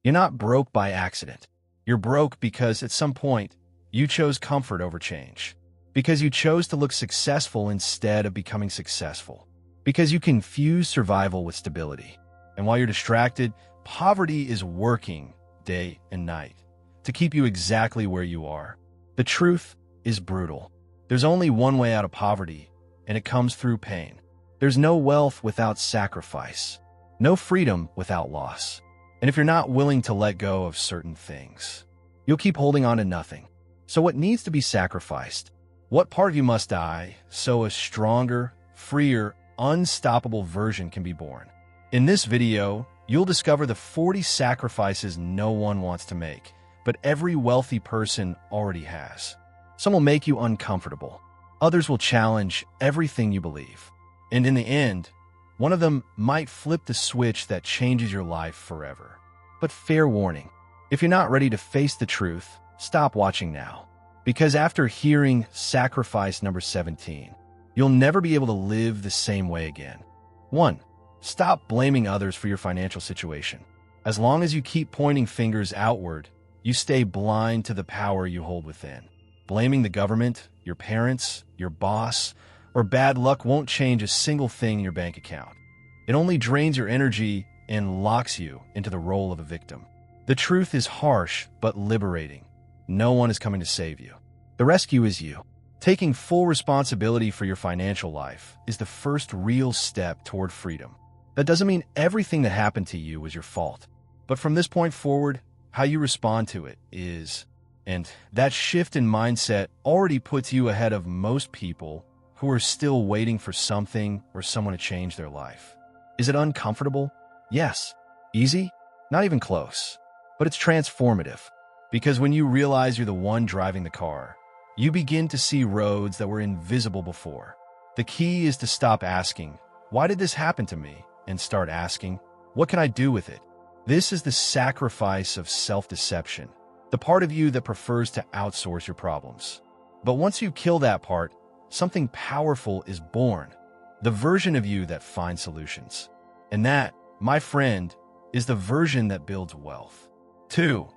You're not broke by accident. You're broke because at some point, you chose comfort over change. Because you chose to look successful instead of becoming successful. Because you confuse survival with stability. And while you're distracted, poverty is working day and night to keep you exactly where you are. The truth is brutal. There's only one way out of poverty, and it comes through pain. There's no wealth without sacrifice, no freedom without loss. And if you're not willing to let go of certain things, you'll keep holding on to nothing. So what needs to be sacrificed? What part of you must die so a stronger, freer, unstoppable version can be born? In this video, you'll discover the 40 sacrifices no one wants to make, but every wealthy person already has. Some will make you uncomfortable. Others will challenge everything you believe. And in the end, one of them might flip the switch that changes your life forever. But fair warning, if you're not ready to face the truth, stop watching now. Because after hearing sacrifice number 17, you'll never be able to live the same way again. 1. Stop blaming others for your financial situation. As long as you keep pointing fingers outward, you stay blind to the power you hold within. Blaming the government, your parents, your boss, or bad luck won't change a single thing in your bank account. It only drains your energy and locks you into the role of a victim. The truth is harsh but liberating. No one is coming to save you. The rescue is you. Taking full responsibility for your financial life is the first real step toward freedom. That doesn't mean everything that happened to you was your fault. But from this point forward, how you respond to it is. And that shift in mindset already puts you ahead of most people who are still waiting for something or someone to change their life. Is it uncomfortable? Yes. Easy? Not even close. But it's transformative. Because when you realize you're the one driving the car, you begin to see roads that were invisible before. The key is to stop asking, "Why did this happen to me?" and start asking, "What can I do with it?" This is the sacrifice of self-deception, the part of you that prefers to outsource your problems. But once you kill that part, something powerful is born, the version of you that finds solutions. And that, my friend, is the version that builds wealth. 2.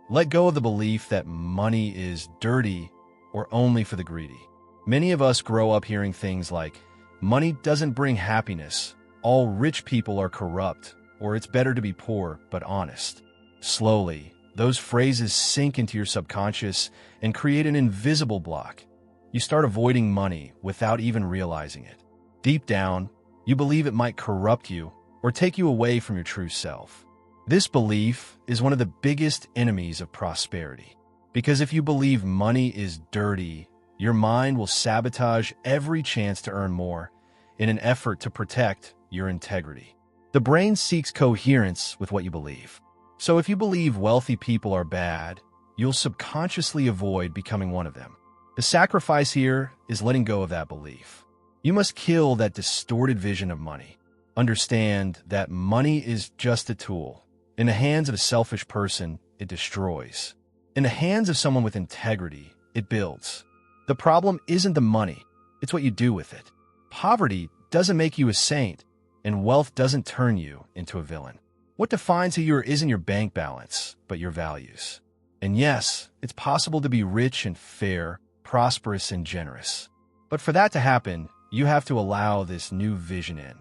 Let go of the belief that money is dirty or only for the greedy. Many of us grow up hearing things like, "Money doesn't bring happiness," "All rich people are corrupt," or "It's better to be poor but honest." Slowly, those phrases sink into your subconscious and create an invisible block. You start avoiding money without even realizing it. Deep down, you believe it might corrupt you or take you away from your true self. This belief is one of the biggest enemies of prosperity. Because if you believe money is dirty, your mind will sabotage every chance to earn more in an effort to protect your integrity. The brain seeks coherence with what you believe. So if you believe wealthy people are bad, you'll subconsciously avoid becoming one of them. The sacrifice here is letting go of that belief. You must kill that distorted vision of money. Understand that money is just a tool. In the hands of a selfish person, it destroys. In the hands of someone with integrity, it builds. The problem isn't the money, it's what you do with it. Poverty doesn't make you a saint, and wealth doesn't turn you into a villain. What defines who you are isn't your bank balance, but your values. And yes, it's possible to be rich and fair, prosperous and generous. But for that to happen, you have to allow this new vision in.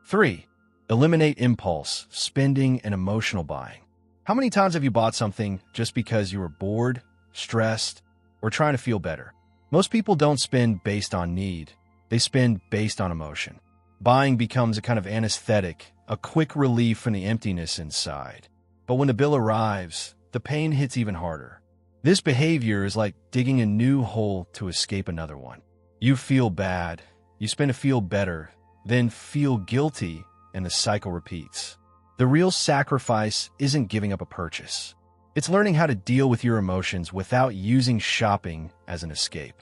3. Eliminate impulse, spending, and emotional buying. How many times have you bought something just because you were bored, stressed, or trying to feel better? Most people don't spend based on need. They spend based on emotion. Buying becomes a kind of anesthetic, a quick relief from the emptiness inside. But when the bill arrives, the pain hits even harder. This behavior is like digging a new hole to escape another one. You feel bad, you spend to feel better, then feel guilty, and the cycle repeats. The real sacrifice isn't giving up a purchase. It's learning how to deal with your emotions without using shopping as an escape.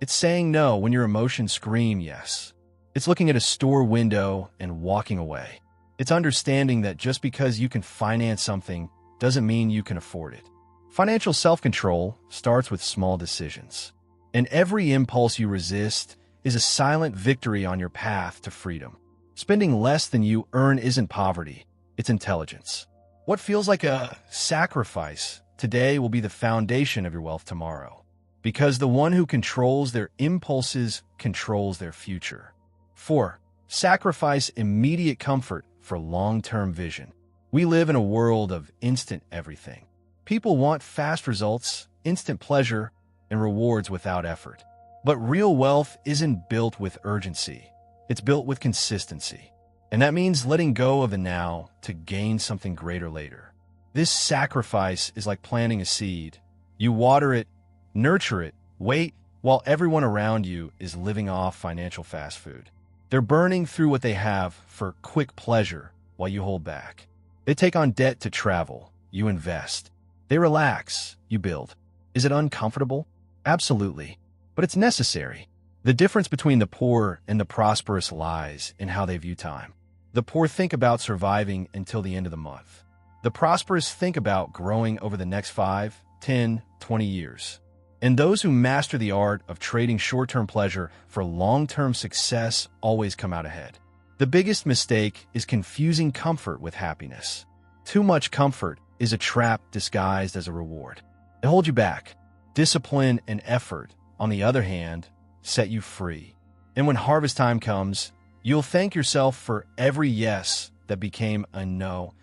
It's saying no when your emotions scream yes. It's looking at a store window and walking away. It's understanding that just because you can finance something doesn't mean you can afford it. Financial self-control starts with small decisions. And every impulse you resist is a silent victory on your path to freedom. Spending less than you earn isn't poverty, it's intelligence. What feels like a sacrifice today will be the foundation of your wealth tomorrow, because the one who controls their impulses controls their future. 4. Sacrifice immediate comfort for long-term vision. We live in a world of instant everything. People want fast results, instant pleasure, and rewards without effort. But real wealth isn't built with urgency. It's built with consistency. And that means letting go of the now to gain something greater later. This sacrifice is like planting a seed. You water it, nurture it, wait, while everyone around you is living off financial fast food. They're burning through what they have for quick pleasure while you hold back. They take on debt to travel. You invest. They relax. You build. Is it uncomfortable? Absolutely. But it's necessary. The difference between the poor and the prosperous lies in how they view time. The poor think about surviving until the end of the month. The prosperous think about growing over the next 5, 10, 20 years. And those who master the art of trading short-term pleasure for long-term success always come out ahead. The biggest mistake is confusing comfort with happiness. Too much comfort is a trap disguised as a reward. It holds you back. Discipline and effort, on the other hand, set you free. And when harvest time comes, you'll thank yourself for every yes that became a no,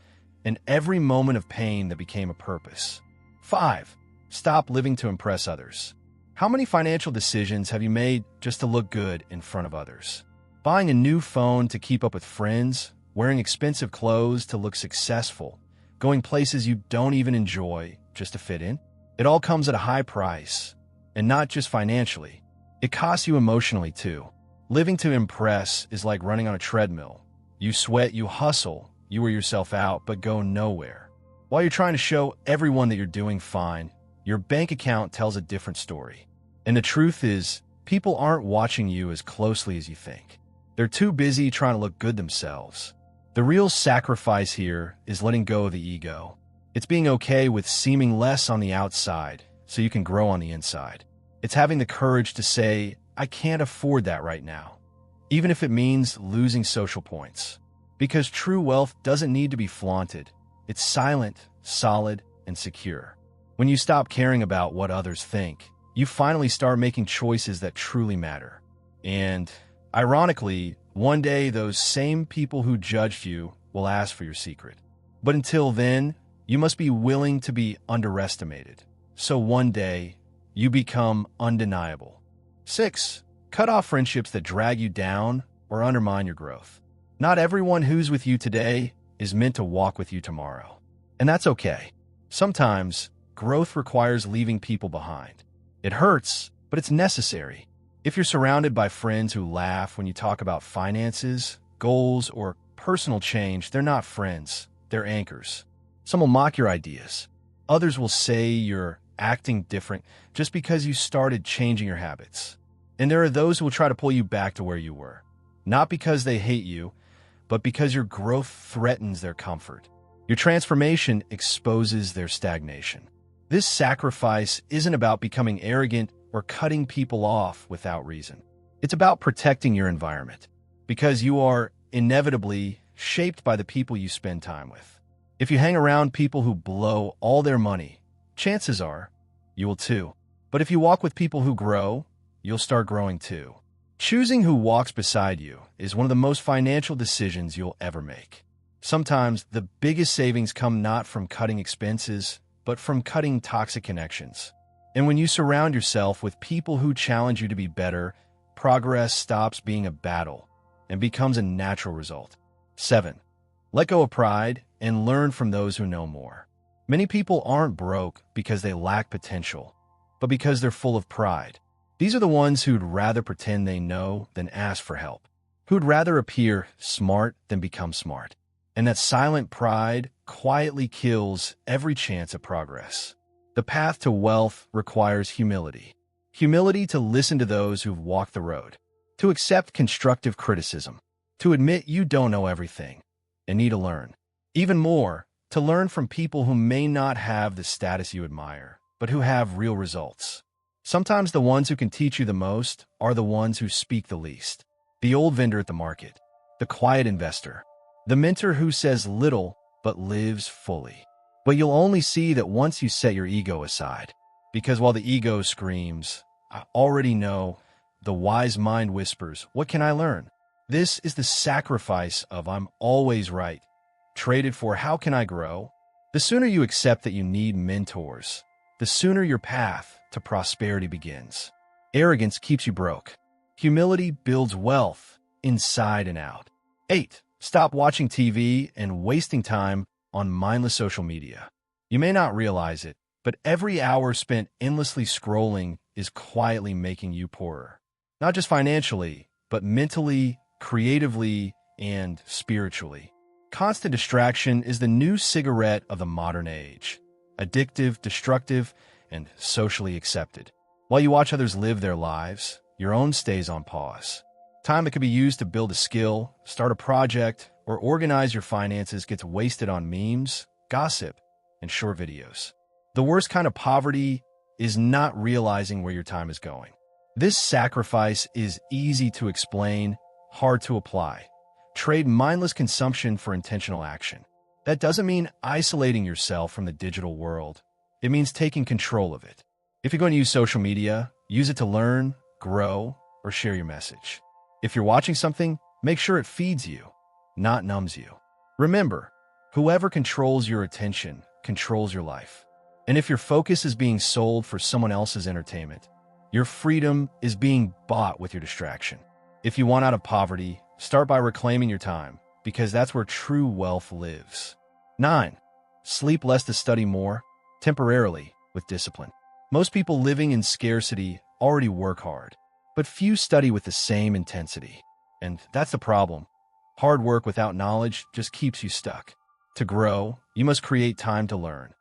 and every moment of pain that became a purpose. 5. Stop living to impress others. How many financial decisions have you made just to look good in front of others? Buying a new phone to keep up with friends, wearing expensive clothes to look successful, going places you don't even enjoy just to fit in? It all comes at a high price, and not just financially. It costs you emotionally too. Living to impress is like running on a treadmill. You sweat, you hustle, you wear yourself out, but go nowhere. While you're trying to show everyone that you're doing fine, your bank account tells a different story. And the truth is, people aren't watching you as closely as you think. They're too busy trying to look good themselves. The real sacrifice here is letting go of the ego. It's being okay with seeming less on the outside so you can grow on the inside. It's having the courage to say, I can't afford that right now, even if it means losing social points. Because true wealth doesn't need to be flaunted. It's silent, solid, and secure. When you stop caring about what others think, you finally start making choices that truly matter. And, ironically, one day those same people who judged you will ask for your secret. But until then, you must be willing to be underestimated. So one day, you become undeniable. 6. Cut off friendships that drag you down or undermine your growth. Not everyone who's with you today is meant to walk with you tomorrow. And that's okay. Sometimes, growth requires leaving people behind. It hurts, but it's necessary. If you're surrounded by friends who laugh when you talk about finances, goals, or personal change, they're not friends. They're anchors. Some will mock your ideas. Others will say you're acting different just because you started changing your habits. And there are those who will try to pull you back to where you were. Not because they hate you, but because your growth threatens their comfort. Your transformation exposes their stagnation. This sacrifice isn't about becoming arrogant or cutting people off without reason. It's about protecting your environment, because you are inevitably shaped by the people you spend time with. If you hang around people who blow all their money, chances are you will too. But if you walk with people who grow, you'll start growing too. Choosing who walks beside you is one of the most financial decisions you'll ever make. Sometimes the biggest savings come not from cutting expenses, but from cutting toxic connections. And when you surround yourself with people who challenge you to be better, progress stops being a battle and becomes a natural result. 7. Let go of pride and learn from those who know more. Many people aren't broke because they lack potential, but because they're full of pride. These are the ones who'd rather pretend they know than ask for help, who'd rather appear smart than become smart. And that silent pride quietly kills every chance at progress. The path to wealth requires humility. Humility to listen to those who've walked the road, to accept constructive criticism, to admit you don't know everything and need to learn. Even more, to learn from people who may not have the status you admire, but who have real results. Sometimes the ones who can teach you the most are the ones who speak the least. The old vendor at the market, the quiet investor, the mentor who says little but lives fully. But you'll only see that once you set your ego aside. Because while the ego screams, "I already know," the wise mind whispers, "What can I learn?" This is the sacrifice of "I'm always right," traded for "How can I grow?" The sooner you accept that you need mentors, the sooner your path to prosperity begins. Arrogance keeps you broke. Humility builds wealth inside and out. 8. Stop watching TV and wasting time on mindless social media. You may not realize it, but every hour spent endlessly scrolling is quietly making you poorer. Not just financially, but mentally, creatively, and spiritually. Constant distraction is the new cigarette of the modern age. Addictive, destructive, and socially accepted. While you watch others live their lives, your own stays on pause. Time that could be used to build a skill, start a project, or organize your finances gets wasted on memes, gossip, and short videos. The worst kind of poverty is not realizing where your time is going. This sacrifice is easy to explain, hard to apply. Trade mindless consumption for intentional action. That doesn't mean isolating yourself from the digital world. It means taking control of it. If you're going to use social media, use it to learn, grow, or share your message. If you're watching something, make sure it feeds you, not numbs you. Remember, whoever controls your attention controls your life. And if your focus is being sold for someone else's entertainment, your freedom is being bought with your distraction. If you want out of poverty, start by reclaiming your time, because that's where true wealth lives. 9. Sleep less to study more, temporarily, with discipline. Most people living in scarcity already work hard, but few study with the same intensity. And that's the problem. Hard work without knowledge just keeps you stuck. To grow, you must create time to learn,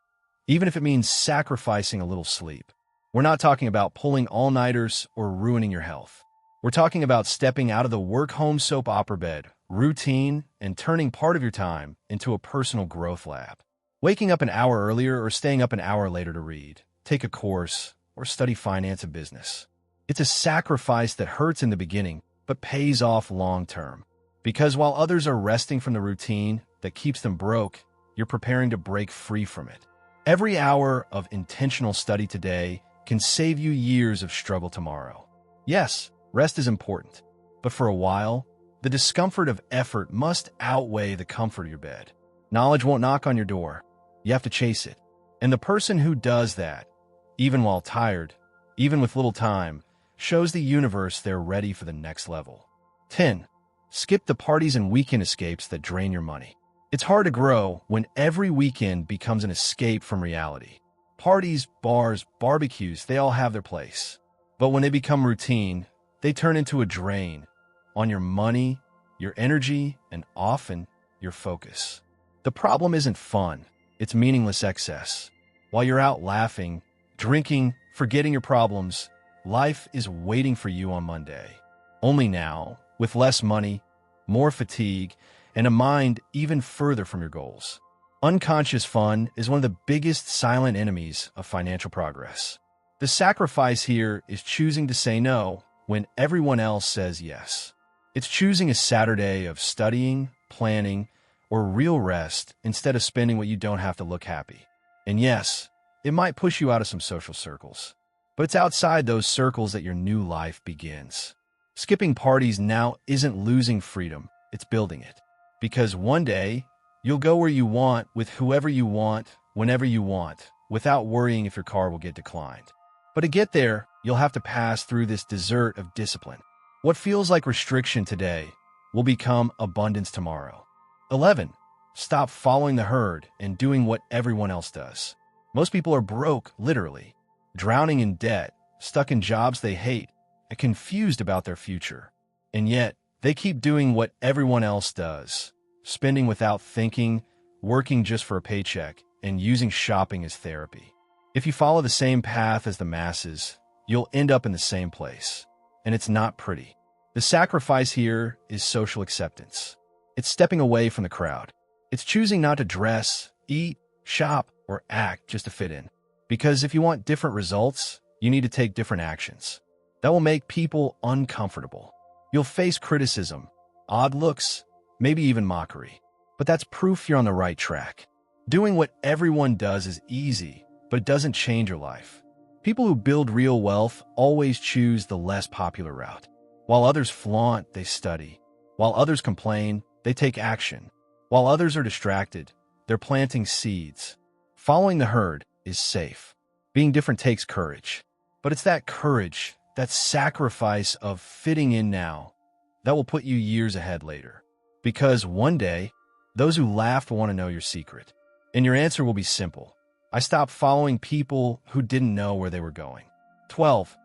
even if it means sacrificing a little sleep. We're not talking about pulling all-nighters or ruining your health. We're talking about stepping out of the work-home soap opera bed, routine, and turning part of your time into a personal growth lab. Waking up an hour earlier or staying up an hour later to read, take a course, or study finance and business. It's a sacrifice that hurts in the beginning, but pays off long-term. Because while others are resting from the routine that keeps them broke, you're preparing to break free from it. Every hour of intentional study today can save you years of struggle tomorrow. Yes, rest is important, but for a while, the discomfort of effort must outweigh the comfort of your bed. Knowledge won't knock on your door. You have to chase it. And the person who does that, even while tired, even with little time, shows the universe they're ready for the next level. 10. Skip the parties and weekend escapes that drain your money. It's hard to grow when every weekend becomes an escape from reality. Parties, bars, barbecues, they all have their place. But when they become routine, they turn into a drain on your money, your energy, and often your focus. The problem isn't fun, it's meaningless excess. While you're out laughing, drinking, forgetting your problems, life is waiting for you on Monday. Only now, with less money, more fatigue, and a mind even further from your goals. Unconscious fun is one of the biggest silent enemies of financial progress. The sacrifice here is choosing to say no when everyone else says yes. It's choosing a Saturday of studying, planning, or real rest instead of spending what you don't have to look happy. And yes, it might push you out of some social circles, but it's outside those circles that your new life begins. Skipping parties now isn't losing freedom, it's building it. Because one day, you'll go where you want with whoever you want, whenever you want, without worrying if your car will get declined. But to get there, you'll have to pass through this desert of discipline. What feels like restriction today will become abundance tomorrow. 11. Stop following the herd and doing what everyone else does. Most people are broke, literally, drowning in debt, stuck in jobs they hate, and confused about their future. And yet, they keep doing what everyone else does, spending without thinking, working just for a paycheck, and using shopping as therapy. If you follow the same path as the masses, you'll end up in the same place. And it's not pretty. The sacrifice here is social acceptance. It's stepping away from the crowd. It's choosing not to dress, eat, shop, or act just to fit in. Because if you want different results, you need to take different actions. That will make people uncomfortable. You'll face criticism, odd looks, maybe even mockery. but that's proof you're on the right track. Doing what everyone does is easy, but it doesn't change your life. People who build real wealth always choose the less popular route. While others flaunt, they study. While others complain, they take action. While others are distracted, they're planting seeds. Following the herd is safe. Being different takes courage. But it's that courage, that sacrifice of fitting in now, that will put you years ahead later. Because one day, those who laughed want to know your secret. And your answer will be simple. I stopped following people who didn't know where they were going. 12.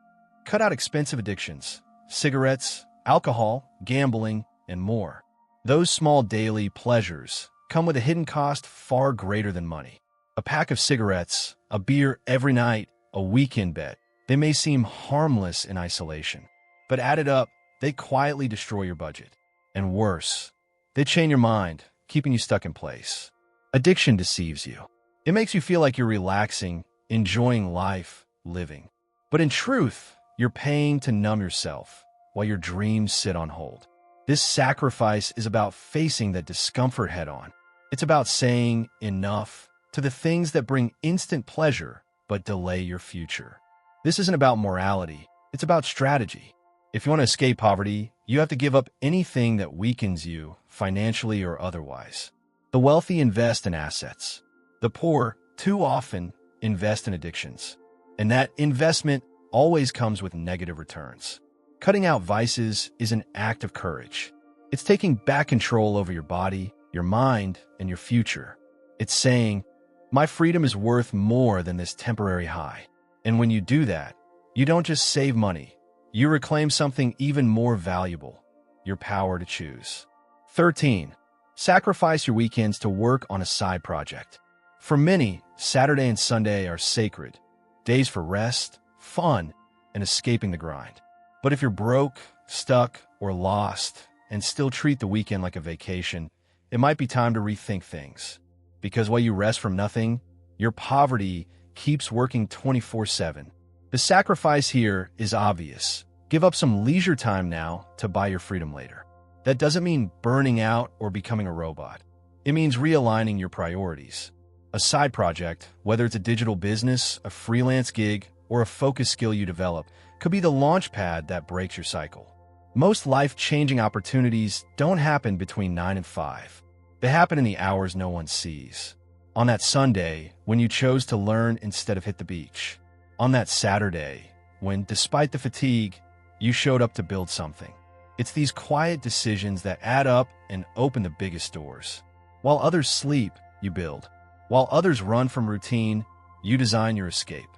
Cut out expensive addictions. Cigarettes, alcohol, gambling, and more. Those small daily pleasures come with a hidden cost far greater than money. A pack of cigarettes, a beer every night, a weekend bet. They may seem harmless in isolation, but added up, they quietly destroy your budget. And worse, they chain your mind, keeping you stuck in place. Addiction deceives you. It makes you feel like you're relaxing, enjoying life, living. But in truth, you're paying to numb yourself while your dreams sit on hold. This sacrifice is about facing that discomfort head on. It's about saying enough to the things that bring instant pleasure but delay your future. This isn't about morality, it's about strategy. If you want to escape poverty, you have to give up anything that weakens you, financially or otherwise. The wealthy invest in assets. The poor, too often, invest in addictions. And that investment always comes with negative returns. Cutting out vices is an act of courage. It's taking back control over your body, your mind, and your future. It's saying, my freedom is worth more than this temporary high. And when you do that, you don't just save money. You reclaim something even more valuable, your power to choose. 13. Sacrifice your weekends to work on a side project. For many, Saturday and Sunday are sacred, days for rest, fun, and escaping the grind. But if you're broke, stuck, or lost, and still treat the weekend like a vacation, it might be time to rethink things. Because while you rest from nothing, your poverty keeps working 24/7. The sacrifice here is obvious. Give up some leisure time now to buy your freedom later. That doesn't mean burning out or becoming a robot. It means realigning your priorities. A side project, whether it's a digital business, a freelance gig, or a focus skill you develop, could be the launch pad that breaks your cycle. Most life-changing opportunities don't happen between 9 and 5. They happen in the hours no one sees. On that Sunday, when you chose to learn instead of hit the beach. On that Saturday, when, despite the fatigue, you showed up to build something. It's these quiet decisions that add up and open the biggest doors. While others sleep, you build. While others run from routine, you design your escape.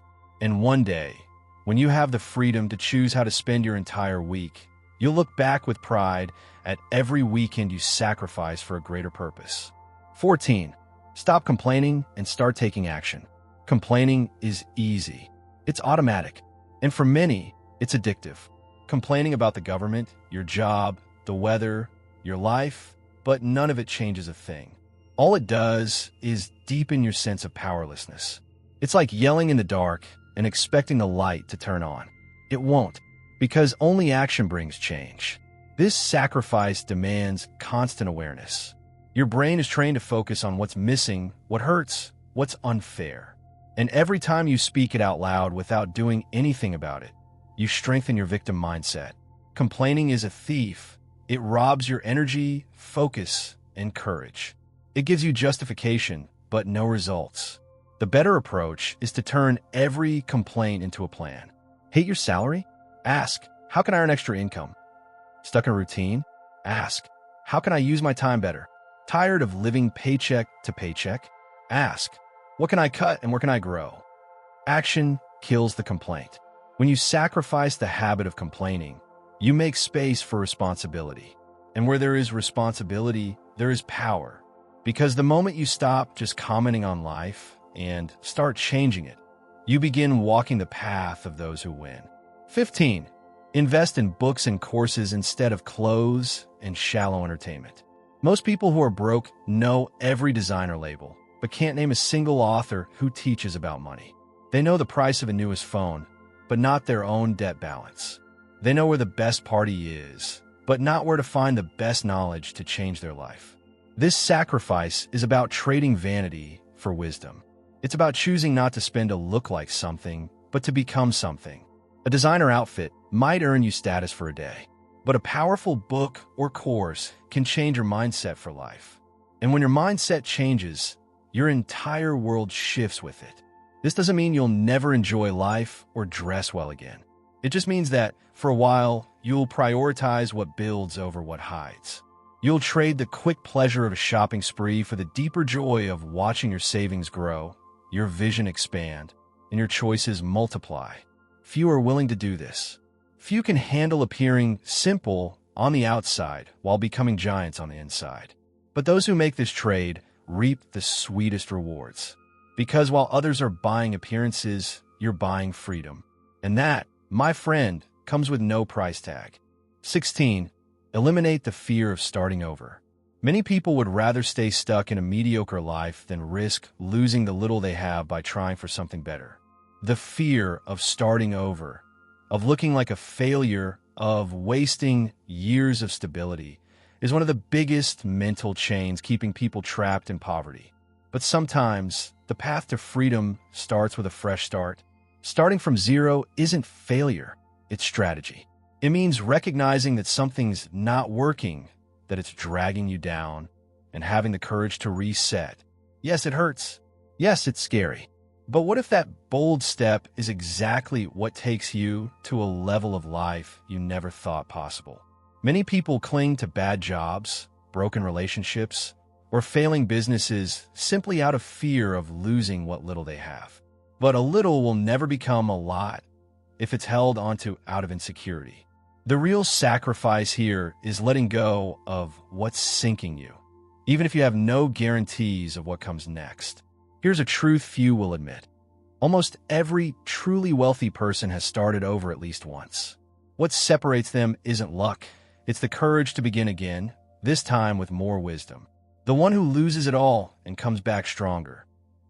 And one day, when you have the freedom to choose how to spend your entire week, you'll look back with pride at every weekend you sacrificed for a greater purpose. 14. Stop complaining and start taking action. Complaining is easy. It's automatic. And for many, it's addictive. Complaining about the government, your job, the weather, your life, but none of it changes a thing. All it does is deepen your sense of powerlessness. It's like yelling in the dark and expecting the light to turn on. It won't, because only action brings change. This sacrifice demands constant awareness. Your brain is trained to focus on what's missing, what hurts, what's unfair. And every time you speak it out loud without doing anything about it, you strengthen your victim mindset. Complaining is a thief. It robs your energy, focus, and courage. It gives you justification, but no results. The better approach is to turn every complaint into a plan. Hate your salary? Ask, how can I earn extra income? Stuck in a routine? Ask, how can I use my time better? Tired of living paycheck to paycheck? Ask, what can I cut and where can I grow? Action kills the complaint. When you sacrifice the habit of complaining, you make space for responsibility. And where there is responsibility, there is power. Because the moment you stop just commenting on life and start changing it, you begin walking the path of those who win. 15. Invest in books and courses instead of clothes and shallow entertainment. Most people who are broke know every designer label, but can't name a single author who teaches about money. They know the price of a newest phone, but not their own debt balance. They know where the best party is, but not where to find the best knowledge to change their life. This sacrifice is about trading vanity for wisdom. It's about choosing not to spend to look like something, but to become something. A designer outfit might earn you status for a day, but a powerful book or course can change your mindset for life. And when your mindset changes, your entire world shifts with it. This doesn't mean you'll never enjoy life or dress well again. It just means that, for a while, you'll prioritize what builds over what hides. You'll trade the quick pleasure of a shopping spree for the deeper joy of watching your savings grow, your vision expand, and your choices multiply. Few are willing to do this. Few can handle appearing simple on the outside while becoming giants on the inside. But those who make this trade reap the sweetest rewards. Because while others are buying appearances, you're buying freedom. And that, my friend, comes with no price tag. 16. Eliminate the fear of starting over. Many people would rather stay stuck in a mediocre life than risk losing the little they have by trying for something better. The fear of starting over, of looking like a failure, of wasting years of stability, is one of the biggest mental chains keeping people trapped in poverty. But sometimes, the path to freedom starts with a fresh start. Starting from zero isn't failure, it's strategy. It means recognizing that something's not working, that it's dragging you down, and having the courage to reset. Yes, it hurts. Yes, it's scary. But what if that bold step is exactly what takes you to a level of life you never thought possible? Many people cling to bad jobs, broken relationships, or failing businesses simply out of fear of losing what little they have. But a little will never become a lot if it's held onto out of insecurity. The real sacrifice here is letting go of what's sinking you, even if you have no guarantees of what comes next. Here's a truth few will admit. Almost every truly wealthy person has started over at least once. What separates them isn't luck. It's the courage to begin again, this time with more wisdom. The one who loses it all and comes back stronger.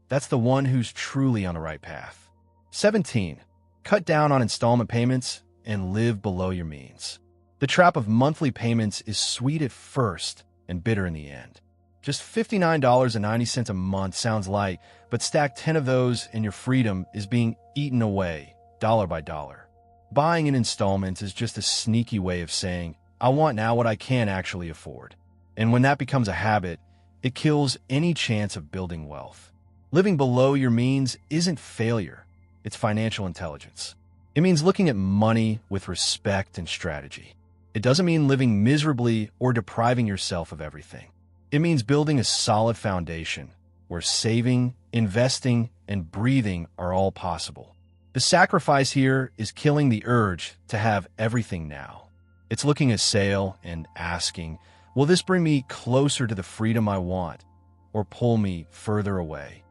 That's the one who's truly on the right path. 17. Cut down on installment payments and live below your means. The trap of monthly payments is sweet at first and bitter in the end. Just $59.90 a month sounds light, but stack 10 of those and your freedom is being eaten away, dollar by dollar. Buying in installments is just a sneaky way of saying, I want now what I can actually afford. And when that becomes a habit, it kills any chance of building wealth. Living below your means isn't failure, it's financial intelligence. It means looking at money with respect and strategy. It doesn't mean living miserably or depriving yourself of everything. It means building a solid foundation where saving, investing, and breathing are all possible. The sacrifice here is killing the urge to have everything now. It's looking at sale and asking, will this bring me closer to the freedom I want or pull me further away?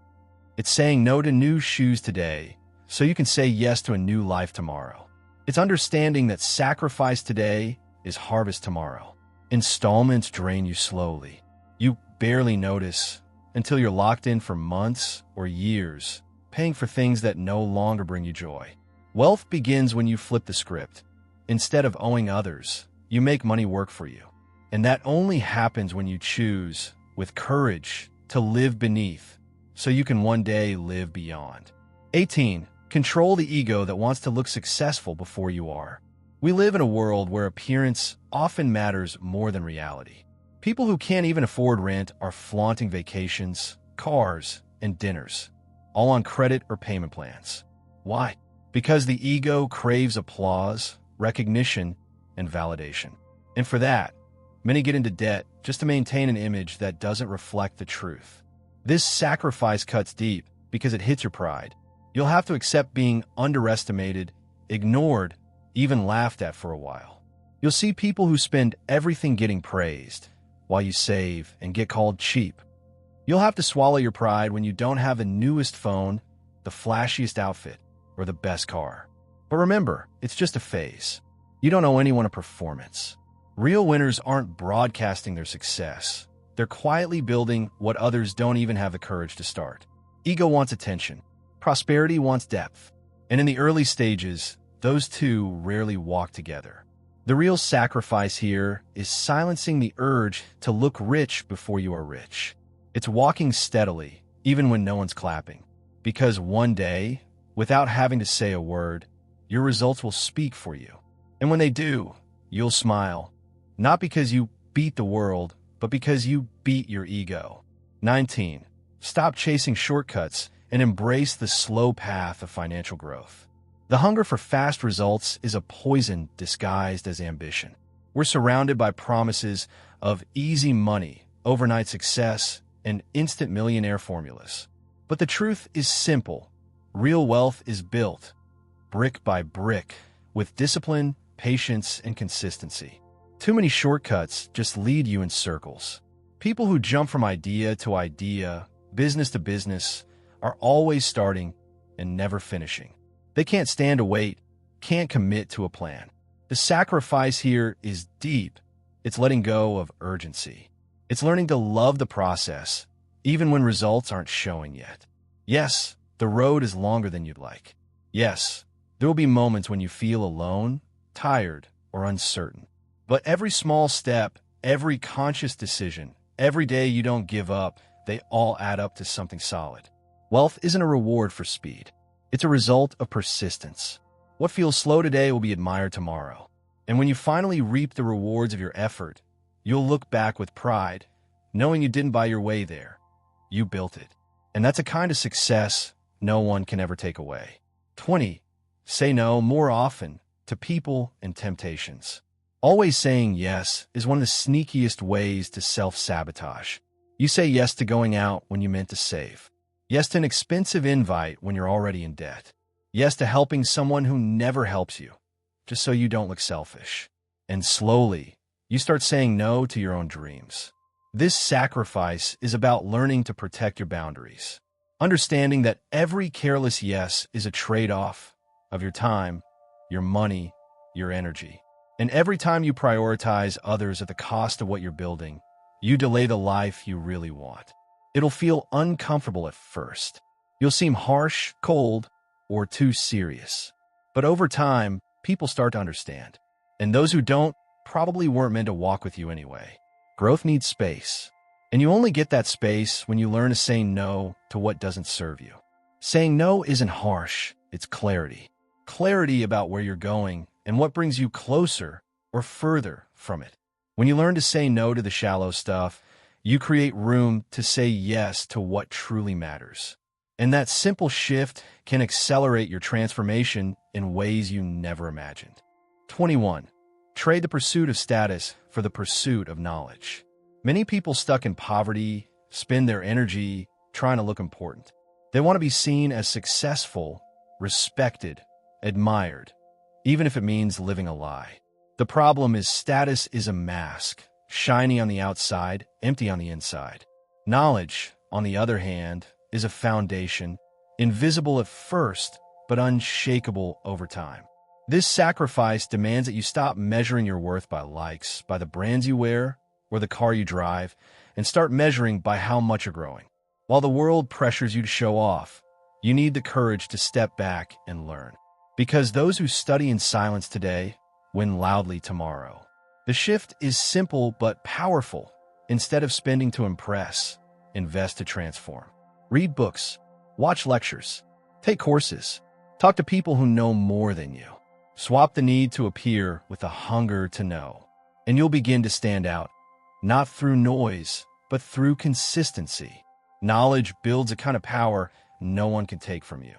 It's saying no to new shoes today so you can say yes to a new life tomorrow. It's understanding that sacrifice today is harvest tomorrow. Installments drain you slowly. You barely notice until you're locked in for months or years, paying for things that no longer bring you joy. Wealth begins when you flip the script. Instead of owing others, you make money work for you. And that only happens when you choose, with courage, to live beneath, so you can one day live beyond. 18. Control the ego that wants to look successful before you are. We live in a world where appearance often matters more than reality. People who can't even afford rent are flaunting vacations, cars, and dinners, all on credit or payment plans. Why? Because the ego craves applause, recognition, and validation. And for that, many get into debt just to maintain an image that doesn't reflect the truth. This sacrifice cuts deep because it hits your pride. You'll have to accept being underestimated, ignored, even laughed at for a while. You'll see people who spend everything getting praised, while you save and get called cheap. You'll have to swallow your pride when you don't have the newest phone, the flashiest outfit, or the best car. But remember, it's just a phase. You don't owe anyone a performance. Real winners aren't broadcasting their success. They're quietly building what others don't even have the courage to start. Ego wants attention. Prosperity wants depth. And in the early stages, those two rarely walk together. The real sacrifice here is silencing the urge to look rich before you are rich. It's walking steadily, even when no one's clapping. Because one day, without having to say a word, your results will speak for you. And when they do, you'll smile. Not because you beat the world, but because you beat your ego. 19. Stop chasing shortcuts and embrace the slow path of financial growth. The hunger for fast results is a poison disguised as ambition. We're surrounded by promises of easy money, overnight success, and instant millionaire formulas. But the truth is simple. Real wealth is built, brick by brick, with discipline, patience, and consistency. Too many shortcuts just lead you in circles. People who jump from idea to idea, business to business, are always starting and never finishing. They can't stand to wait, can't commit to a plan. The sacrifice here is deep. It's letting go of urgency. It's learning to love the process, even when results aren't showing yet. Yes, the road is longer than you'd like. Yes, there will be moments when you feel alone, tired, or uncertain. But every small step, every conscious decision, every day you don't give up, they all add up to something solid. Wealth isn't a reward for speed. It's a result of persistence. What feels slow today will be admired tomorrow. And when you finally reap the rewards of your effort, you'll look back with pride, knowing you didn't buy your way there. You built it. And that's a kind of success no one can ever take away. 20. Say no more often to people and temptations. Always saying yes is one of the sneakiest ways to self-sabotage. You say yes to going out when you meant to save. Yes to an expensive invite when you're already in debt. Yes to helping someone who never helps you, just so you don't look selfish. And slowly, you start saying no to your own dreams. This sacrifice is about learning to protect your boundaries. Understanding that every careless yes is a trade-off of your time, your money, your energy. And every time you prioritize others at the cost of what you're building, you delay the life you really want. It'll feel uncomfortable at first. You'll seem harsh, cold, or too serious. But over time, people start to understand. And those who don't probably weren't meant to walk with you anyway. Growth needs space. And you only get that space when you learn to say no to what doesn't serve you. Saying no isn't harsh, it's clarity. Clarity about where you're going and what brings you closer or further from it. When you learn to say no to the shallow stuff, you create room to say yes to what truly matters. And that simple shift can accelerate your transformation in ways you never imagined. 21. Trade the pursuit of status for the pursuit of knowledge. Many people stuck in poverty spend their energy trying to look important. They want to be seen as successful, respected, admired, even if it means living a lie. The problem is status is a mask, shiny on the outside, empty on the inside. Knowledge, on the other hand, is a foundation, invisible at first, but unshakable over time. This sacrifice demands that you stop measuring your worth by likes, by the brands you wear, or the car you drive, and start measuring by how much you're growing. While the world pressures you to show off, you need the courage to step back and learn. Because those who study in silence today win loudly tomorrow. The shift is simple but powerful. Instead of spending to impress, invest to transform. Read books, watch lectures, take courses, talk to people who know more than you. Swap the need to appear with a hunger to know, and you'll begin to stand out, not through noise, but through consistency. Knowledge builds a kind of power no one can take from you.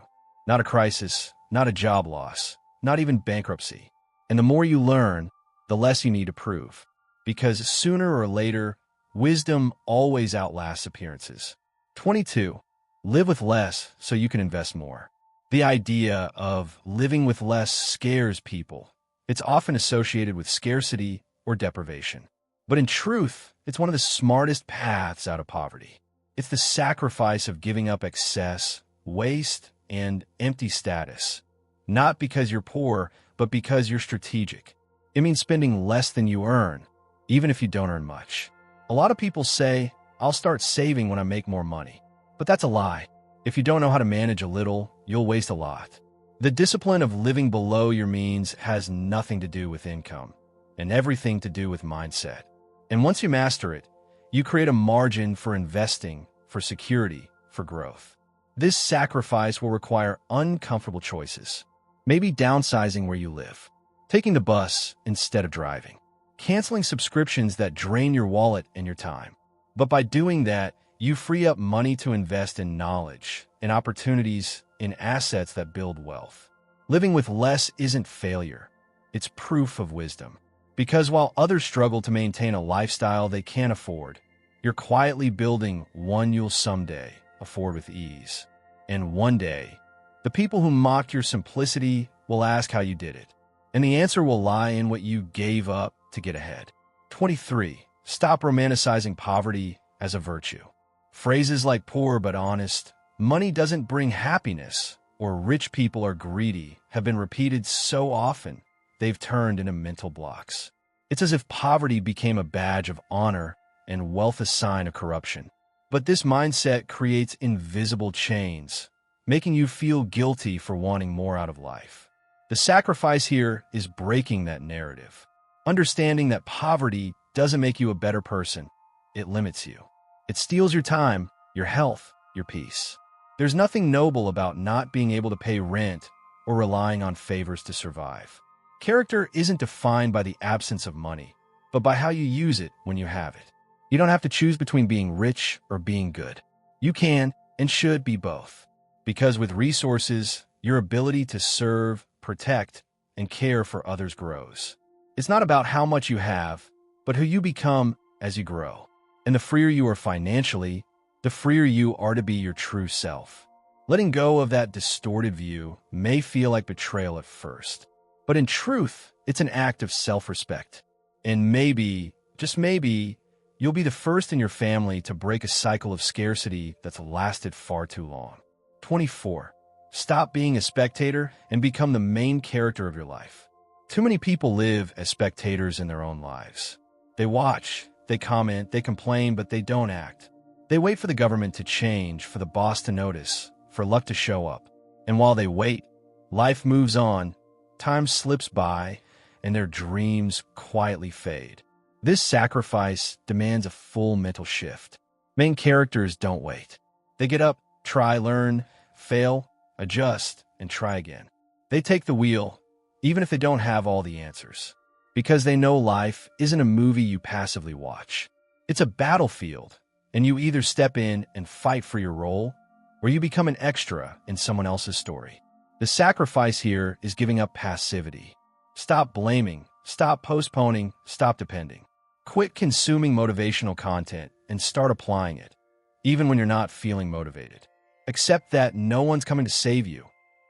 Not a crisis, not a job loss, not even bankruptcy. And the more you learn, the less you need to prove. Because sooner or later, wisdom always outlasts appearances. 22. Live with less so you can invest more. The idea of living with less scares people. It's often associated with scarcity or deprivation. But in truth, it's one of the smartest paths out of poverty. It's the sacrifice of giving up excess, waste, and empty status. Not because you're poor, but because you're strategic. It means spending less than you earn, even if you don't earn much. A lot of people say, I'll start saving when I make more money. But that's a lie. If you don't know how to manage a little, you'll waste a lot. The discipline of living below your means has nothing to do with income. and everything to do with mindset. And once you master it, you create a margin for investing, for security, for growth. This sacrifice will require uncomfortable choices. Maybe downsizing where you live, taking the bus instead of driving, canceling subscriptions that drain your wallet and your time. But by doing that, you free up money to invest in knowledge, in opportunities, in assets that build wealth. Living with less isn't failure. It's proof of wisdom. Because while others struggle to maintain a lifestyle they can't afford, you're quietly building one you'll someday afford with ease. And one day, the people who mocked your simplicity will ask how you did it. And the answer will lie in what you gave up to get ahead. 23. Stop romanticizing poverty as a virtue. Phrases like poor but honest, money doesn't bring happiness, or rich people are greedy have been repeated so often they've turned into mental blocks. It's as if poverty became a badge of honor and wealth a sign of corruption. But this mindset creates invisible chains, making you feel guilty for wanting more out of life. The sacrifice here is breaking that narrative. Understanding that poverty doesn't make you a better person, it limits you. It steals your time, your health, your peace. There's nothing noble about not being able to pay rent or relying on favors to survive. Character isn't defined by the absence of money, but by how you use it when you have it. You don't have to choose between being rich or being good. You can and should be both. Because with resources, your ability to serve, protect, and care for others grows. It's not about how much you have, but who you become as you grow. And the freer you are financially, the freer you are to be your true self. Letting go of that distorted view may feel like betrayal at first, but in truth, it's an act of self-respect. And maybe, just maybe, you'll be the first in your family to break a cycle of scarcity that's lasted far too long. 24. Stop being a spectator and become the main character of your life. Too many people live as spectators in their own lives. They watch, they comment, they complain, but they don't act. They wait for the government to change, for the boss to notice, for luck to show up. And while they wait, life moves on, time slips by, and their dreams quietly fade. This sacrifice demands a full mental shift. Main characters don't wait. They get up, try, learn, fail, adjust, and try again. They take the wheel, even if they don't have all the answers. Because they know life isn't a movie you passively watch. It's a battlefield, and you either step in and fight for your role, or you become an extra in someone else's story. The sacrifice here is giving up passivity. Stop blaming, stop postponing, stop depending. Quit consuming motivational content and start applying it, even when you're not feeling motivated. Accept that no one's coming to save you,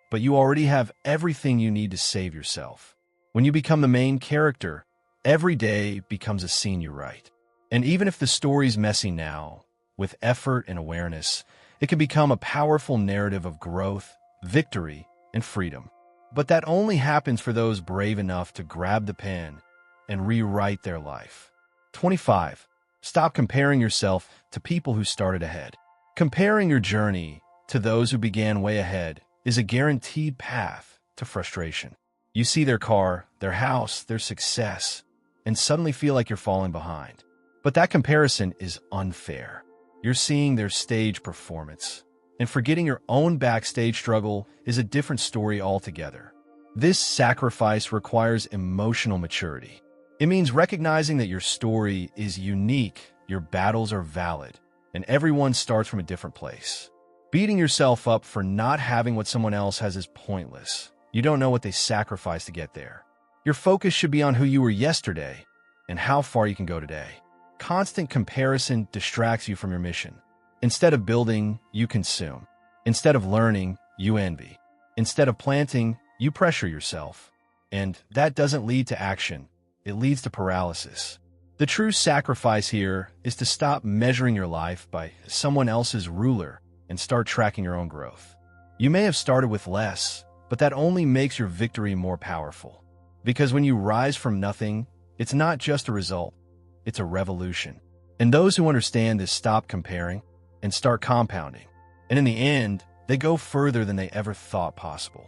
but you already have everything you need to save yourself. When you become the main character, every day becomes a scene you write. And even if the story's messy now, with effort and awareness, it can become a powerful narrative of growth, victory, and freedom. But that only happens for those brave enough to grab the pen and rewrite their life. 25. Stop comparing yourself to people who started ahead. Comparing your journey to those who began way ahead is a guaranteed path to frustration. You see their car, their house, their success, and suddenly feel like you're falling behind. But that comparison is unfair. You're seeing their stage performance, and forgetting your own backstage struggle is a different story altogether. This sacrifice requires emotional maturity. It means recognizing that your story is unique, your battles are valid, and everyone starts from a different place. Beating yourself up for not having what someone else has is pointless. You don't know what they sacrificed to get there. Your focus should be on who you were yesterday and how far you can go today. Constant comparison distracts you from your mission. Instead of building, you consume. Instead of learning, you envy. Instead of planting, you pressure yourself. And that doesn't lead to action. It leads to paralysis. The true sacrifice here is to stop measuring your life by someone else's ruler and start tracking your own growth. You may have started with less, but that only makes your victory more powerful. Because when you rise from nothing, it's not just a result, it's a revolution. And those who understand this stop comparing and start compounding. And in the end, they go further than they ever thought possible.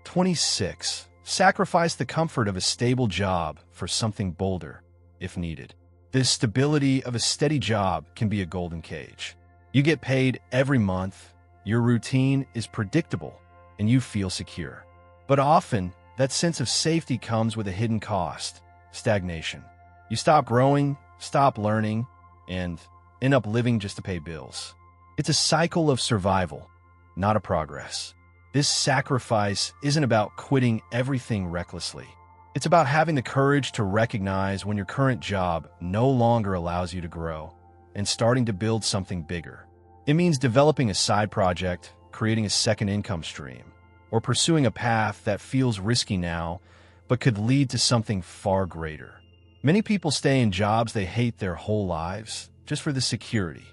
26. Sacrifice the comfort of a stable job for something bolder, if needed. This stability of a steady job can be a golden cage. You get paid every month, your routine is predictable, and you feel secure. But often, that sense of safety comes with a hidden cost: stagnation. You stop growing, stop learning, and end up living just to pay bills. It's a cycle of survival, not a progress. This sacrifice isn't about quitting everything recklessly. It's about having the courage to recognize when your current job no longer allows you to grow and starting to build something bigger. It means developing a side project, creating a second income stream, or pursuing a path that feels risky now but could lead to something far greater. Many people stay in jobs they hate their whole lives just for the security.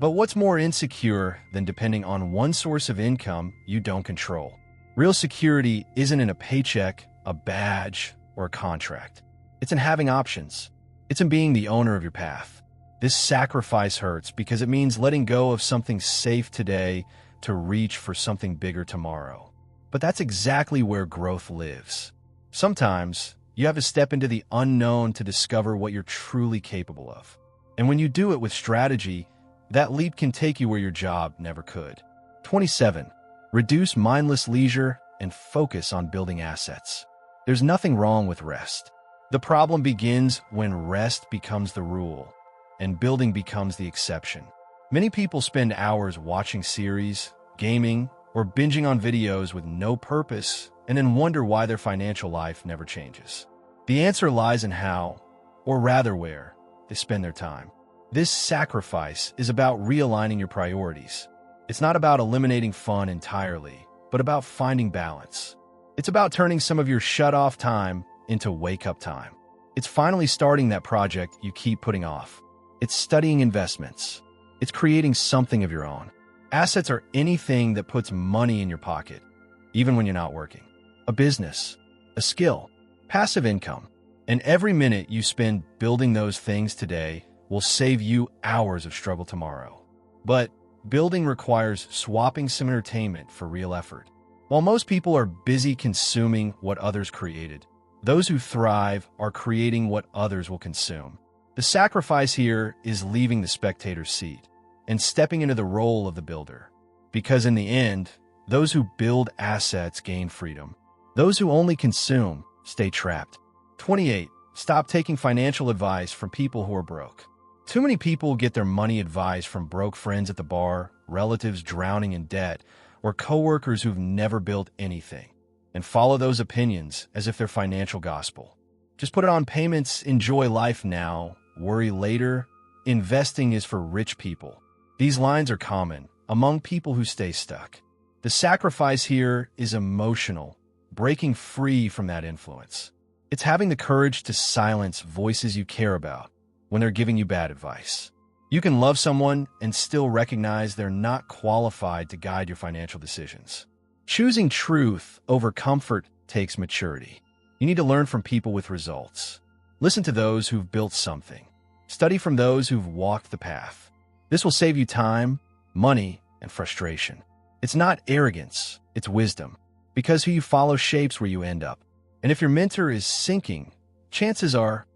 But what's more insecure than depending on one source of income you don't control? Real security isn't in a paycheck, a badge, or a contract. It's in having options. It's in being the owner of your path. This sacrifice hurts because it means letting go of something safe today to reach for something bigger tomorrow. But that's exactly where growth lives. Sometimes, you have to step into the unknown to discover what you're truly capable of. And when you do it with strategy, that leap can take you where your job never could. 27. Reduce mindless leisure and focus on building assets. There's nothing wrong with rest. The problem begins when rest becomes the rule and building becomes the exception. Many people spend hours watching series, gaming, or binging on videos with no purpose and then wonder why their financial life never changes. The answer lies in how, or rather where, they spend their time. This sacrifice is about realigning your priorities. It's not about eliminating fun entirely, but about finding balance. It's about turning some of your shut-off time into wake-up time. It's finally starting that project you keep putting off. It's studying investments. It's creating something of your own. Assets are anything that puts money in your pocket, even when you're not working. A business, a skill, passive income. And every minute you spend building those things today will save you hours of struggle tomorrow. But building requires swapping some entertainment for real effort. While most people are busy consuming what others created, those who thrive are creating what others will consume. The sacrifice here is leaving the spectator's seat and stepping into the role of the builder. Because in the end, those who build assets gain freedom. Those who only consume stay trapped. 28. Stop taking financial advice from people who are broke. Too many people get their money advice from broke friends at the bar, relatives drowning in debt, or coworkers who've never built anything, and follow those opinions as if they're financial gospel. Just put it on payments, enjoy life now, worry later. Investing is for rich people. These lines are common among people who stay stuck. The sacrifice here is emotional, breaking free from that influence. It's having the courage to silence voices you care about when they're giving you bad advice. You can love someone and still recognize they're not qualified to guide your financial decisions. Choosing truth over comfort takes maturity. You need to learn from people with results. Listen to those who've built something. Study from those who've walked the path. This will save you time, money, and frustration. It's not arrogance, it's wisdom, because who you follow shapes where you end up. And if your mentor is sinking, chances are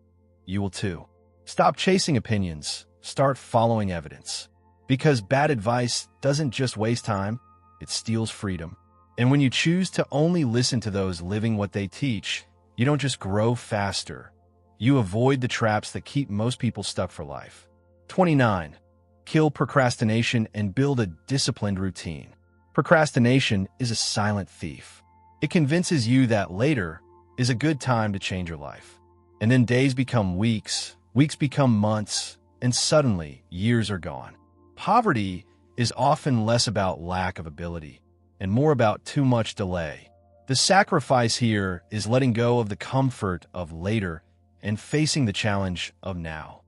you will too. Stop chasing opinions, start following evidence. Because bad advice doesn't just waste time, it steals freedom. And when you choose to only listen to those living what they teach, you don't just grow faster, you avoid the traps that keep most people stuck for life. 29. Kill procrastination and build a disciplined routine. Procrastination is a silent thief. It convinces you that later is a good time to change your life. And then days become weeks, weeks become months, and suddenly years are gone. Poverty is often less about lack of ability and more about too much delay. The sacrifice here is letting go of the comfort of later and facing the challenge of now.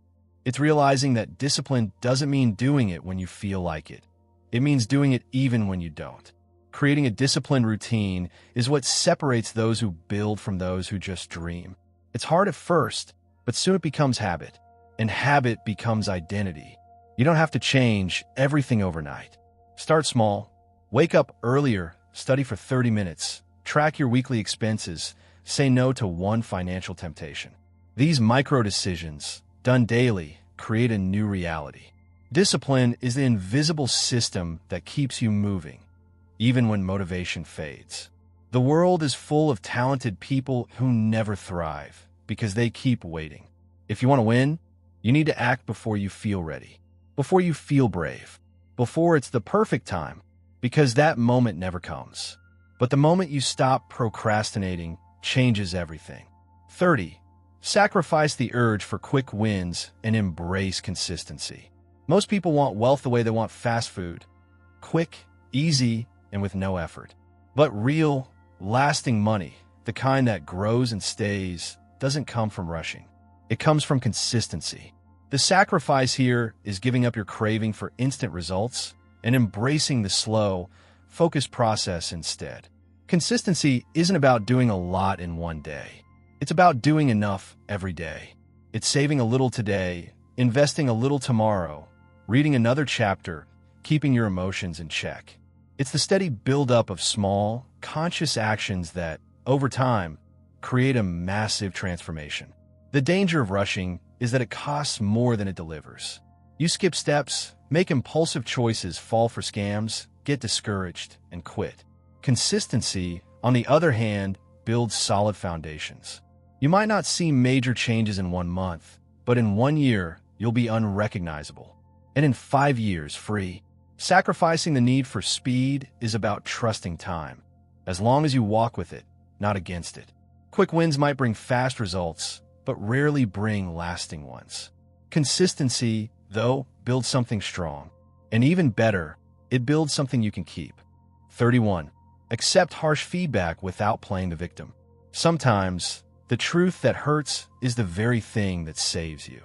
It's realizing that discipline doesn't mean doing it when you feel like it. It means doing it even when you don't. Creating a disciplined routine is what separates those who build from those who just dream. It's hard at first, but soon it becomes habit, and habit becomes identity. You don't have to change everything overnight. Start small. Wake up earlier, study for 30 minutes, track your weekly expenses, say no to one financial temptation. These micro decisions, done daily, create a new reality. Discipline is the invisible system that keeps you moving, even when motivation fades. The world is full of talented people who never thrive because they keep waiting. If you want to win, you need to act before you feel ready, before you feel brave, before it's the perfect time, because that moment never comes. But the moment you stop procrastinating changes everything. 30. Sacrifice the urge for quick wins and embrace consistency. Most people want wealth the way they want fast food. Quick, easy, and with no effort. But real, lasting money, the kind that grows and stays, doesn't come from rushing. It comes from consistency. The sacrifice here is giving up your craving for instant results and embracing the slow, focused process instead. Consistency isn't about doing a lot in one day. It's about doing enough every day. It's saving a little today, investing a little tomorrow, reading another chapter, keeping your emotions in check. It's the steady buildup of small, conscious actions that, over time, create a massive transformation. The danger of rushing is that it costs more than it delivers. You skip steps, make impulsive choices, fall for scams, get discouraged, and quit. Consistency, on the other hand, builds solid foundations. You might not see major changes in 1 month, but in 1 year, you'll be unrecognizable. And in 5 years, free. Sacrificing the need for speed is about trusting time, as long as you walk with it, not against it. Quick wins might bring fast results, but rarely bring lasting ones. Consistency, though, builds something strong. And even better, it builds something you can keep. 31. Accept harsh feedback without playing the victim. Sometimes, the truth that hurts is the very thing that saves you.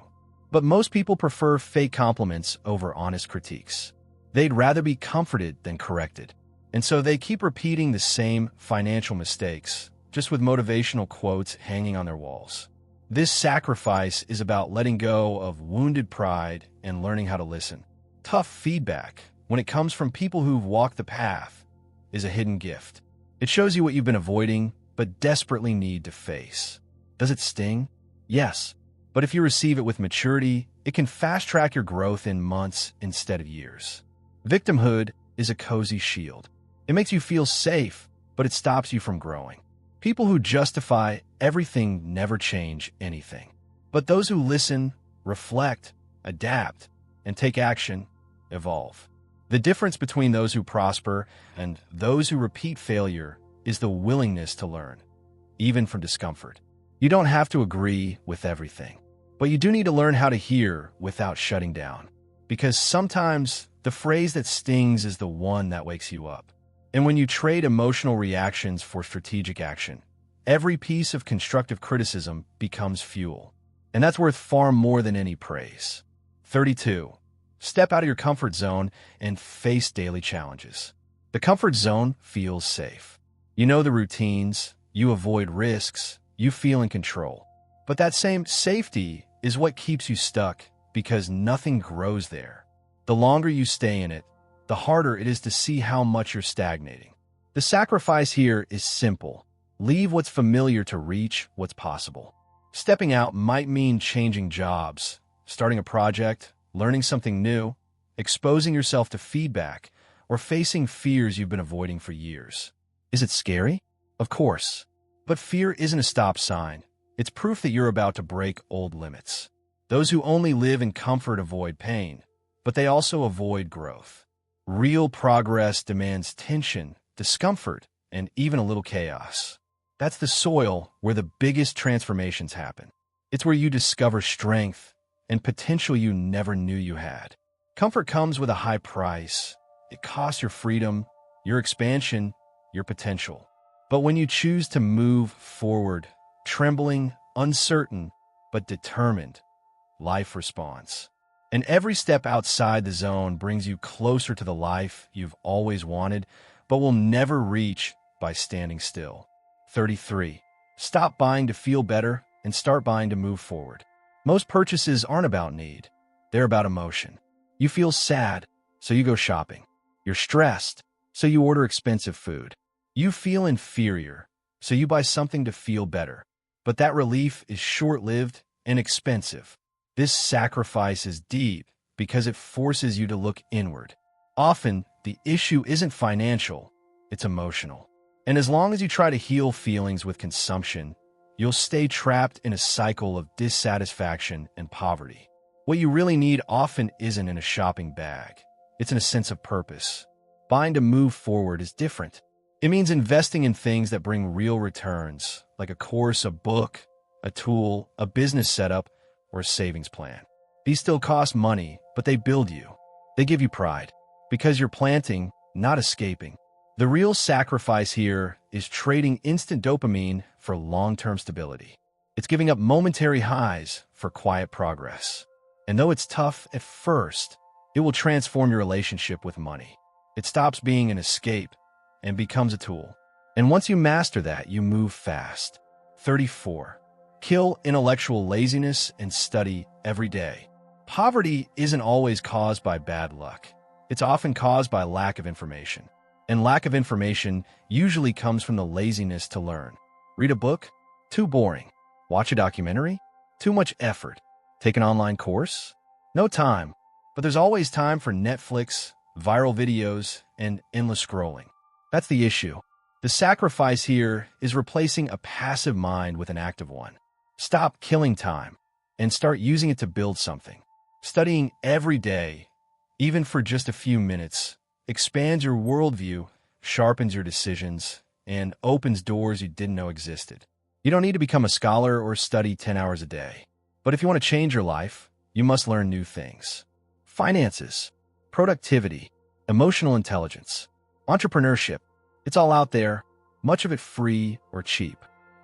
But most people prefer fake compliments over honest critiques. They'd rather be comforted than corrected. And so they keep repeating the same financial mistakes, just with motivational quotes hanging on their walls. This sacrifice is about letting go of wounded pride and learning how to listen. Tough feedback, when it comes from people who've walked the path, is a hidden gift. It shows you what you've been avoiding, but desperately need to face. Does it sting? Yes. But if you receive it with maturity, it can fast-track your growth in months instead of years. Victimhood is a cozy shield. It makes you feel safe, but it stops you from growing. People who justify everything never change anything. But those who listen, reflect, adapt, and take action evolve. The difference between those who prosper and those who repeat failure is the willingness to learn, even from discomfort. You don't have to agree with everything, but you do need to learn how to hear without shutting down. Because sometimes the phrase that stings is the one that wakes you up. And when you trade emotional reactions for strategic action, every piece of constructive criticism becomes fuel. And that's worth far more than any praise. 32. Step out of your comfort zone and face daily challenges. The comfort zone feels safe. You know the routines, you avoid risks, you feel in control. But that same safety is what keeps you stuck because nothing grows there. The longer you stay in it, the harder it is to see how much you're stagnating. The sacrifice here is simple. Leave what's familiar to reach what's possible. Stepping out might mean changing jobs, starting a project, learning something new, exposing yourself to feedback, or facing fears you've been avoiding for years. Is it scary? Of course. But fear isn't a stop sign. It's proof that you're about to break old limits. Those who only live in comfort avoid pain, but they also avoid growth. Real progress demands tension, discomfort, and even a little chaos. That's the soil where the biggest transformations happen. It's where you discover strength and potential you never knew you had. Comfort comes with a high price. It costs your freedom, your expansion, your potential. But when you choose to move forward, trembling, uncertain, but determined, life responds. And every step outside the zone brings you closer to the life you've always wanted, but will never reach by standing still. 33. Stop buying to feel better and start buying to move forward. Most purchases aren't about need. They're about emotion. You feel sad, so you go shopping. You're stressed, so you order expensive food. You feel inferior, So you buy something to feel better. But that relief is short-lived and expensive. This sacrifice is deep because it forces you to look inward. Often, the issue isn't financial, it's emotional. And as long as you try to heal feelings with consumption, you'll stay trapped in a cycle of dissatisfaction and poverty. What you really need often isn't in a shopping bag. It's in a sense of purpose. Buying to move forward is different. It means investing in things that bring real returns, like a course, a book, a tool, a business setup, or a savings plan. These still cost money, but they build you. They give you pride, because you're planting, not escaping. The real sacrifice here is trading instant dopamine for long-term stability. It's giving up momentary highs for quiet progress. And though it's tough at first, it will transform your relationship with money. It stops being an escape and becomes a tool. And once you master that, you move fast. 34. Kill intellectual laziness and study every day. Poverty isn't always caused by bad luck. It's often caused by lack of information. And lack of information usually comes from the laziness to learn. Read a book? Too boring. Watch a documentary? Too much effort. Take an online course? No time. But there's always time for Netflix, viral videos, and endless scrolling. That's the issue. The sacrifice here is replacing a passive mind with an active one. Stop killing time and start using it to build something. Studying every day, even for just a few minutes, expands your worldview, sharpens your decisions, and opens doors you didn't know existed. You don't need to become a scholar or study 10 hours a day. But if you want to change your life, you must learn new things. Finances, productivity, emotional intelligence, entrepreneurship. It's all out there, much of it free or cheap.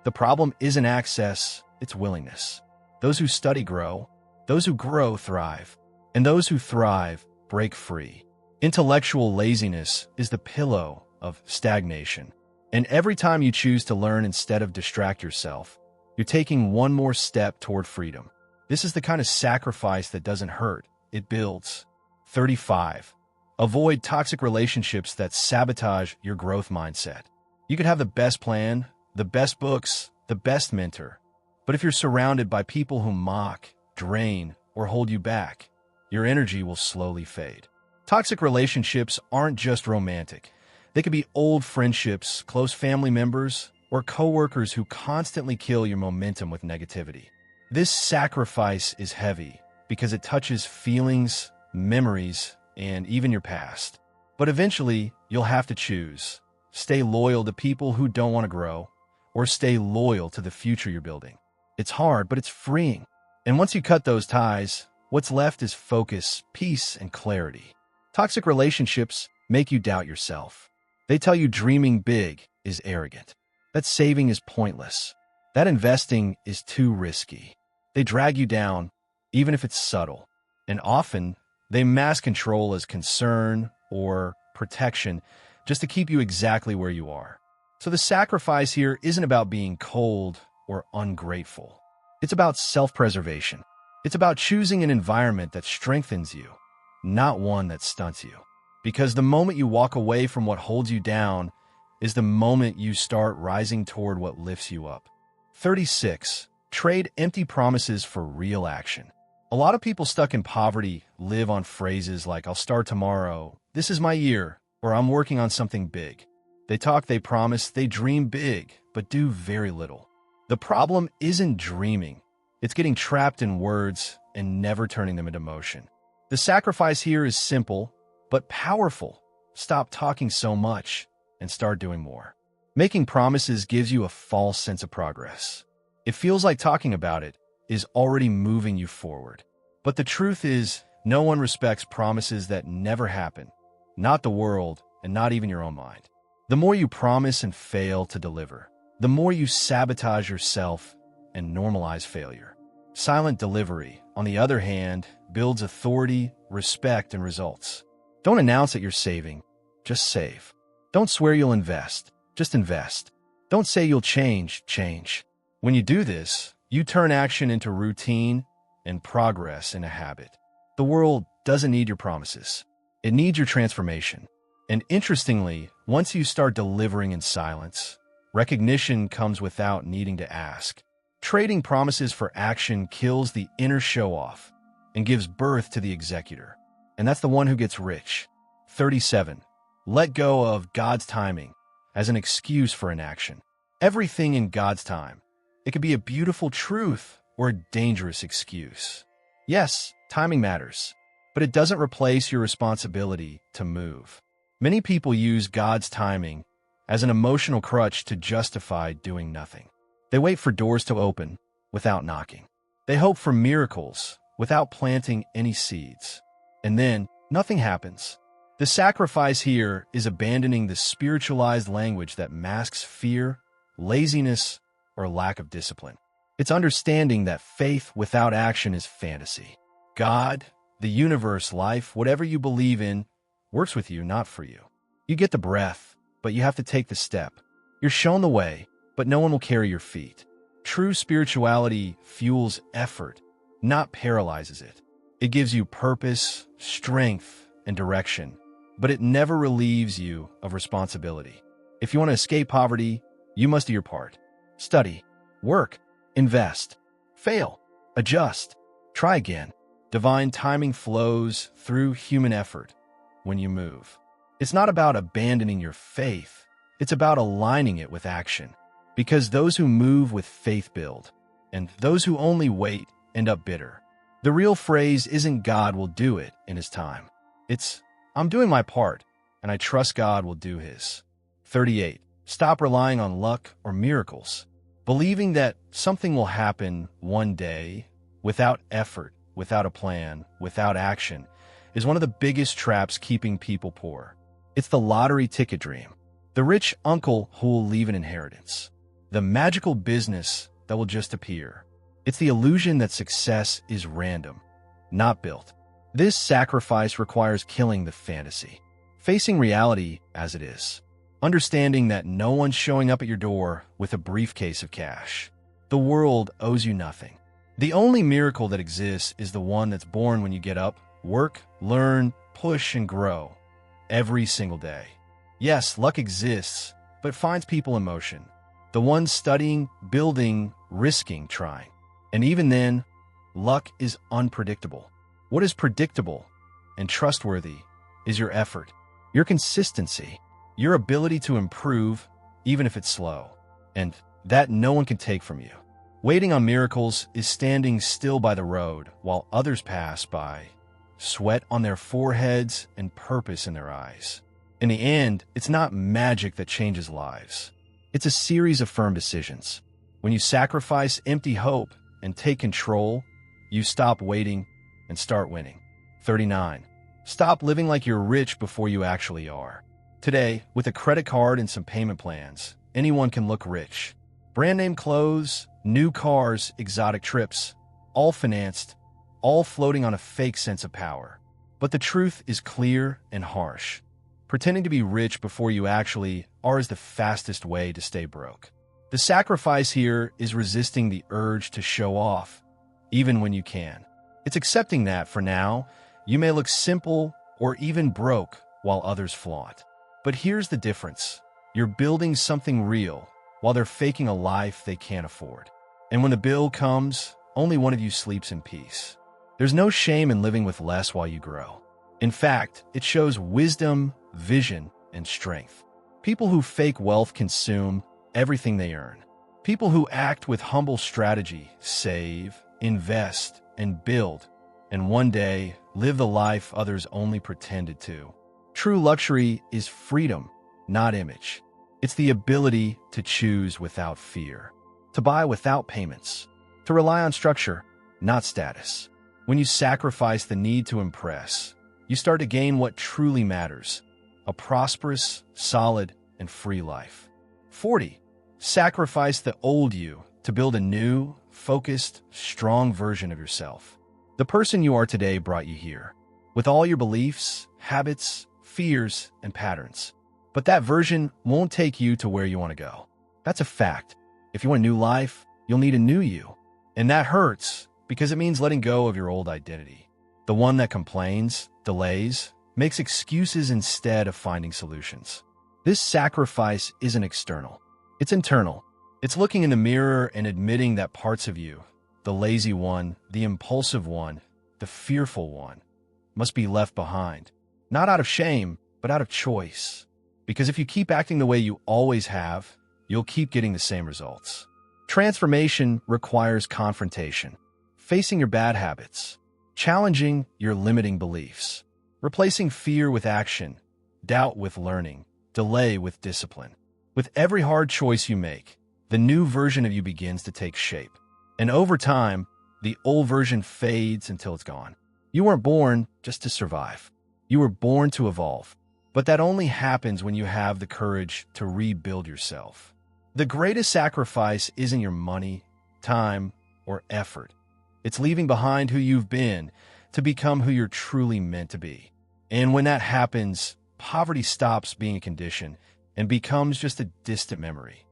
The problem isn't access, it's willingness. Those who study grow, those who grow thrive, and those who thrive break free. Intellectual laziness is the pillow of stagnation. And every time you choose to learn instead of distract yourself, you're taking one more step toward freedom. This is the kind of sacrifice that doesn't hurt, it builds. 35. Avoid toxic relationships that sabotage your growth mindset. You could have the best plan, the best books, the best mentor, but if you're surrounded by people who mock, drain, or hold you back, your energy will slowly fade. Toxic relationships aren't just romantic. They could be old friendships, close family members, or coworkers who constantly kill your momentum with negativity. This sacrifice is heavy because it touches feelings, memories, and even your past. But eventually, you'll have to choose. Stay loyal to people who don't want to grow, or stay loyal to the future you're building. It's hard, but it's freeing. And once you cut those ties, what's left is focus, peace, and clarity. Toxic relationships make you doubt yourself. They tell you dreaming big is arrogant, that saving is pointless, that investing is too risky. They drag you down, even if it's subtle. And often, they mask control as concern or protection just to keep you exactly where you are. So the sacrifice here isn't about being cold or ungrateful. It's about self-preservation. It's about choosing an environment that strengthens you, not one that stunts you. Because the moment you walk away from what holds you down is the moment you start rising toward what lifts you up. 36. Trade empty promises for real action. A lot of people stuck in poverty live on phrases like, I'll start tomorrow, this is my year, or I'm working on something big. They talk, they promise, they dream big, but do very little. The problem isn't dreaming. It's getting trapped in words and never turning them into motion. The sacrifice here is simple, but powerful. Stop talking so much and start doing more. Making promises gives you a false sense of progress. It feels like talking about it is already moving you forward. But the truth is, no one respects promises that never happen. Not the world, and not even your own mind. The more you promise and fail to deliver, the more you sabotage yourself and normalize failure. Silent delivery, on the other hand, builds authority, respect, and results. Don't announce that you're saving, just save. Don't swear you'll invest, just invest. Don't say you'll change. When you do this, you turn action into routine and progress into habit. The world doesn't need your promises. It needs your transformation. And interestingly, once you start delivering in silence, Recognition comes without needing to ask. Trading promises for action kills the inner show-off and gives birth to the executor. And that's the one who gets rich. 37. Let go of God's timing as an excuse for inaction. Everything in God's time. It could be a beautiful truth or a dangerous excuse. Yes, timing matters, but it doesn't replace your responsibility to move. Many people use God's timing as an emotional crutch to justify doing nothing. They wait for doors to open without knocking. They hope for miracles without planting any seeds. And then nothing happens. The sacrifice here is abandoning the spiritualized language that masks fear, laziness, or lack of discipline. It's understanding that faith without action is fantasy. God, the universe, life, whatever you believe in, works with you, not for you. You get the breath, but you have to take the step. You're shown the way, but no one will carry your feet. True spirituality fuels effort, not paralyzes it. It gives you purpose, strength, and direction, but it never relieves you of responsibility. If you want to escape poverty, you must do your part. Study, work, invest, fail, adjust, try again. Divine timing flows through human effort when you move. It's not about abandoning your faith. It's about aligning it with action. Because those who move with faith build, and those who only wait end up bitter. The real phrase isn't God will do it in his time. It's, I'm doing my part, and I trust God will do his. 38. Stop relying on luck or miracles. Believing that something will happen one day without effort, without a plan, without action, is one of the biggest traps keeping people poor. It's the lottery ticket dream. The rich uncle who will leave an inheritance. The magical business that will just appear. It's the illusion that success is random, not built. This sacrifice requires killing the fantasy, facing reality as it is, understanding that no one's showing up at your door with a briefcase of cash. The world owes you nothing. The only miracle that exists is the one that's born when you get up, work, learn, push, and grow every single day. Yes, luck exists, but finds people in motion. The ones studying, building, risking, trying. And even then, luck is unpredictable. What is predictable and trustworthy is your effort, your consistency, your ability to improve, even if it's slow, and that no one can take from you. Waiting on miracles is standing still by the road while others pass by, sweat on their foreheads and purpose in their eyes. In the end, it's not magic that changes lives. It's a series of firm decisions. When you sacrifice empty hope and take control, you stop waiting and start winning. 39. Stop living like you're rich before you actually are. Today, with a credit card and some payment plans, anyone can look rich. Brand name clothes, new cars, exotic trips, all financed, all floating on a fake sense of power. But the truth is clear and harsh. Pretending to be rich before you actually are is the fastest way to stay broke. The sacrifice here is resisting the urge to show off, even when you can. It's accepting that, for now, you may look simple or even broke while others flaunt. But here's the difference. You're building something real while they're faking a life they can't afford. And when the bill comes, only one of you sleeps in peace. There's no shame in living with less while you grow. In fact, it shows wisdom, vision, and strength. People who fake wealth consume everything they earn. People who act with humble strategy save, invest, and build, and one day live the life others only pretended to. True luxury is freedom, not image. It's the ability to choose without fear, to buy without payments, to rely on structure, not status. When you sacrifice the need to impress, you start to gain what truly matters: a prosperous, solid, and free life. 40. Sacrifice the old you to build a new, focused, strong version of yourself. The person you are today brought you here, with all your beliefs, habits, fears, and patterns. But that version won't take you to where you want to go. That's a fact. If you want a new life, you'll need a new you. And that hurts, because it means letting go of your old identity. The one that complains, delays, makes excuses instead of finding solutions. This sacrifice isn't external. It's internal. It's looking in the mirror and admitting that parts of you, the lazy one, the impulsive one, the fearful one, must be left behind. Not out of shame, but out of choice. Because if you keep acting the way you always have, you'll keep getting the same results. Transformation requires confrontation, facing your bad habits, challenging your limiting beliefs, replacing fear with action, doubt with learning, delay with discipline. With every hard choice you make, the new version of you begins to take shape. And over time, the old version fades until it's gone. You weren't born just to survive. You were born to evolve. But that only happens when you have the courage to rebuild yourself. The greatest sacrifice isn't your money, time, or effort. It's leaving behind who you've been to become who you're truly meant to be. And when that happens, poverty stops being a condition and becomes just a distant memory.